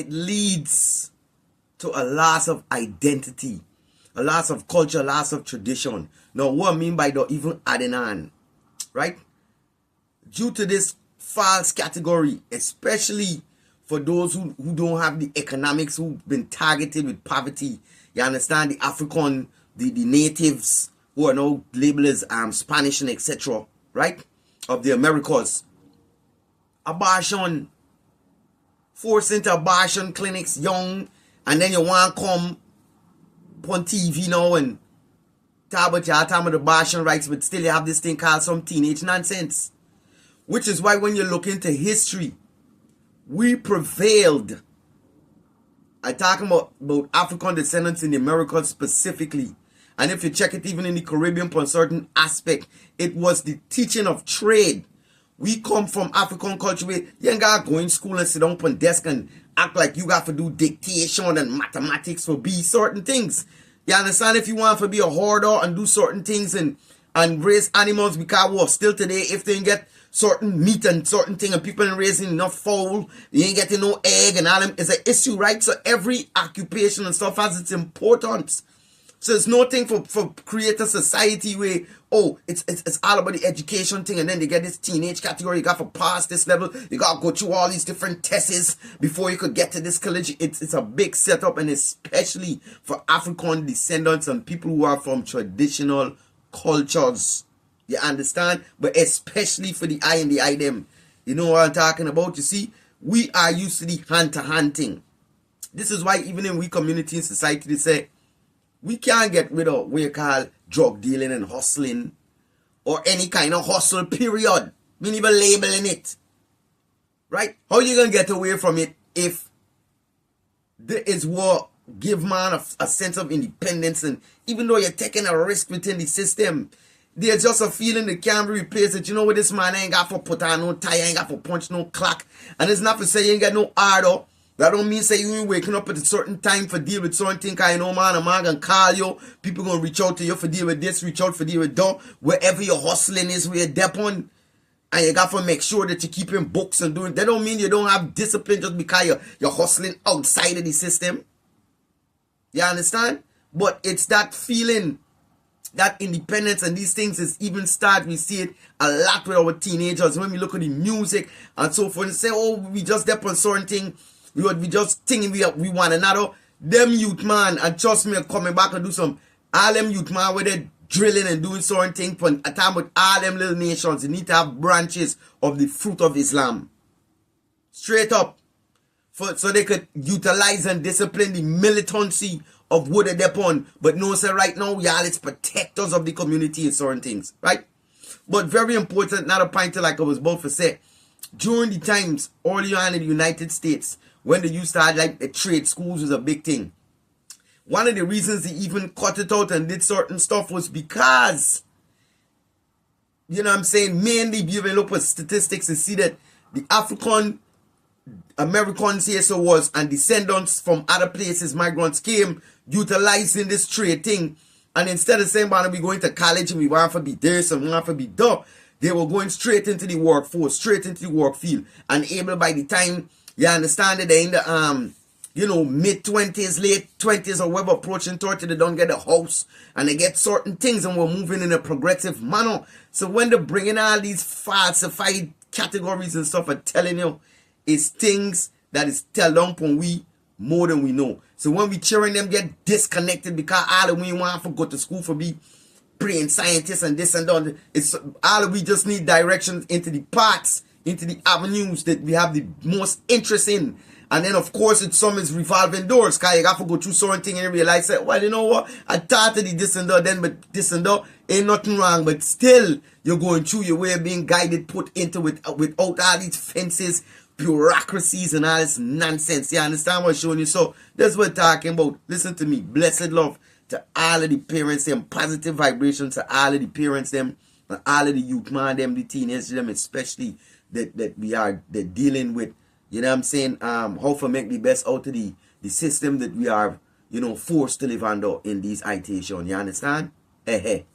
it leads to a loss of identity, a loss of culture, a loss of tradition. Now, what I mean by that, even adding on, right? Due to this false category, especially for those who don't have the economics, who've been targeted with poverty, you understand, the African, the natives who are now labeled as Spanish and etc., right, of the Americas. Abortion, forced into abortion clinics young, and then you want to come on TV now and talk about your time of abortion rights, but still you have this thing called some teenage nonsense. Which is why when you look into history, we prevailed. I'm talking about African descendants in the Americas specifically. And if you check it even in the Caribbean for a certain aspect, it was the teaching of trade. We come from African culture where you ain't got to go in school and sit down on desk and act like you got to do dictation and mathematics for be certain things. You understand? If you want to be a hoarder and do certain things and raise animals, because well, still today, if they get certain meat and certain thing and people ain't raising enough fowl, you ain't getting no egg and all them, it's an issue, right? So every occupation and stuff has its importance. So it's no thing for create a society where, oh, it's all about the education thing, and then they get this teenage category, you got to pass this level, you got to go through all these different tests before you could get to this college. It's a big setup, and especially for African descendants and people who are from traditional cultures. You understand? But especially for the I and the I them. You know what I'm talking about? You see, we are used to the hunting. This is why even in we community and society, they say, we can't get rid of what you call drug dealing and hustling or any kind of hustle, period. We ain't even labeling it. Right? How you going to get away from it if there is what give man a sense of independence, and even though you're taking a risk within the system, there's just a feeling that can't be replaced that, you know what, this man ain't got for put on no tie, ain't got for punch no clock. And it's not for say you ain't got no ardor. That don't mean say you ain't waking up at a certain time for deal with certain thing, cause you know man, a man gonna call you, people gonna reach out to you for deal with this, reach out for deal with that, wherever your hustling is, where you're dep on, and you got to make sure that you're keeping books and doing, that don't mean you don't have discipline just because you're hustling outside of the system. You understand? But it's that feeling, that independence, and these things is even start, we see it a lot with our teenagers when we look at the music and so forth and say, oh, we just dep on certain thing, we just thinking we want another. Them youth man, and trust me, coming back and do some, all them youth man where they drilling and doing certain thing for a time with all them little nations, they need to have branches of the fruit of Islam. Straight up. So they could utilize and discipline the militancy of what they depend. But no, sir, right now, y'all, it's protectors of the community and certain things, right? But very important, not a point like I was about to say, during the times early on in the United States, when they used to have like the trade schools was a big thing. One of the reasons they even cut it out and did certain stuff was because, you know what I'm saying, mainly if you even look at statistics and see that the African Americans here so was and descendants from other places, migrants came utilizing this trade thing, and instead of saying, man, we going to college and we want to be this and we want to be that, they were going straight into the workforce, straight into the work field, and able by the time, you understand that they're in the mid-20s, late 20s or whatever, approaching 30, they don't get a house and they get certain things, and we're moving in a progressive manner. So when they're bringing all these falsified categories and stuff, I'm telling you, it's things that is tell down upon we more than we know. So when we cheering them get disconnected because all of we want to go to school for be brain scientists and this and that, it's all of we just need directions into the paths, into the avenues that we have the most interest in. And then of course it's some is revolving doors, because you got to go through certain thing and realize that, well, you know what, I thought of the this and that then, but this and that ain't nothing wrong, but still you're going through your way of being guided, put into it without all these fences, bureaucracies and all this nonsense. You understand what I'm showing you? So that's what I'm talking about. Listen to me. Blessed love to all of the parents them, positive vibrations to all of the parents them, and all of the youth man them, the teenagers them, especially that we are dealing with, you know what I'm saying, how to make the best out of the system that we are, forced to live under in these iteration. You understand? Hey.